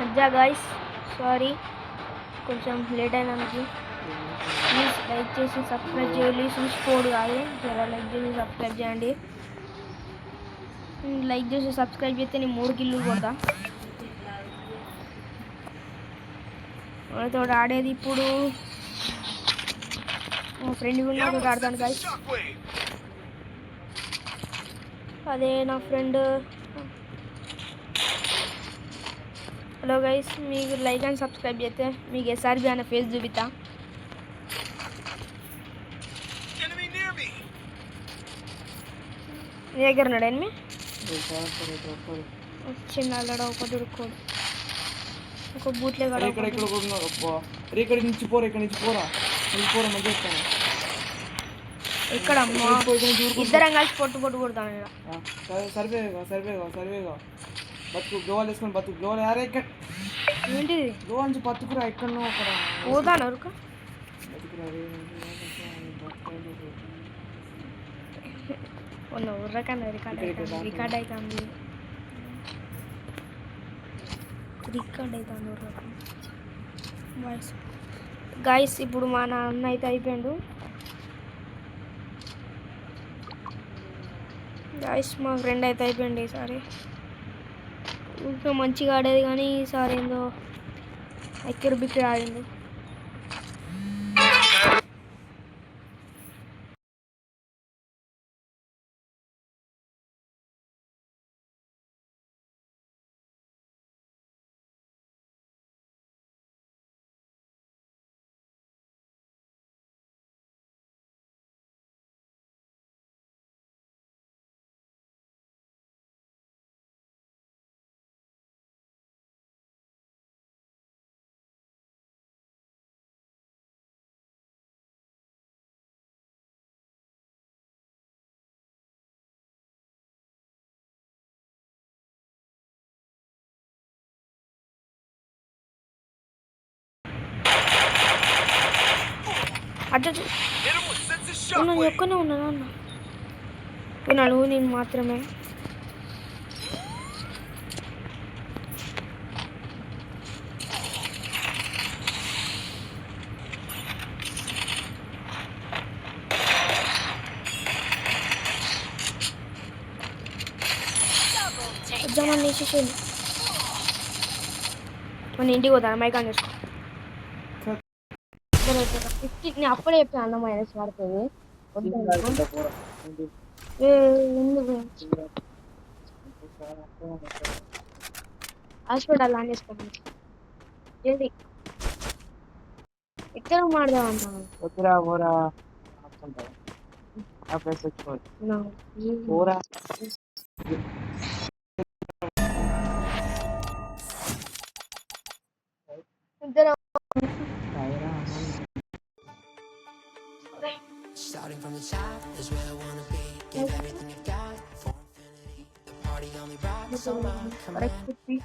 అజ్జా guys, sorry కొంచెం late అయినందుకు. Please like చేసి సబ్స్క్రైబ్ చేయాలి. చూసుకోడు కాదు, జర లైక్ చేసి సబ్స్క్రైబ్ చేయండి. లైక్ చేసి సబ్స్క్రైబ్ చేస్తే నేను 3 కిల్లు కొడతా. వాళ్ళతో ఆడేది ఇప్పుడు మా ఫ్రెండ్ కూడా ఆడతాను గాయస్. అదే నా ఫ్రెండ్. హలో గైస్, మీకు లైక్ అండ్ సబ్స్క్రైబ్ చేస్తే మీకు ఎస్ఆర్బి అనే ఫేస్ చూపిస్తా. నీ దగ్గర ఉన్నాడు ఎనిమి చిన్న అల్లడ ఒక దొరుకోడు ఒక బూట్లే ఇక్కడ ఇద్దరం కలిసి పొట్టు కొడతాను. బతుకు గోవాలు వేసుకొని బతుకు గోవాలు యారే ఇక్కడ ఏంటిది గోవా నుంచి బతుకురా ఎక్కడో అక్కడ పోతాను అరుక బతుకురా ఉర్రకన్నా రికార్డ్ అవుతుంది వాయిస్. గాయస్ ఇప్పుడు మా నాన్న అయితే అయిపోయాడు. గాయస్ మా ఫ్రెండ్ అయితే అయిపోయింది ఈసారి. ఇంకా మంచిగా ఆడేది కానీ ఈసారి ఏందో ఎక్కరు బిక్కరు ఆడింది. అట్లా నేను ఒక్కనే ఉన్నాను అన్న, ఉన్నాడు నేను మాత్రమే. వద్దామని వేసేసేది మన ఇంటికి పోతాను మైక్ ఆన్ చేసుకో. నేను అప్పుడే చెప్పాను అన్న మైనస్ పడుతుంది హాస్పిటల్ ఆన్ చేసుకోండి. ఏది ఎక్కడ మాడదాం అంటాను ఇద్దరు. Starting from the top is where I wanna be. Give everything you got for infinity. The party only rocks on my command.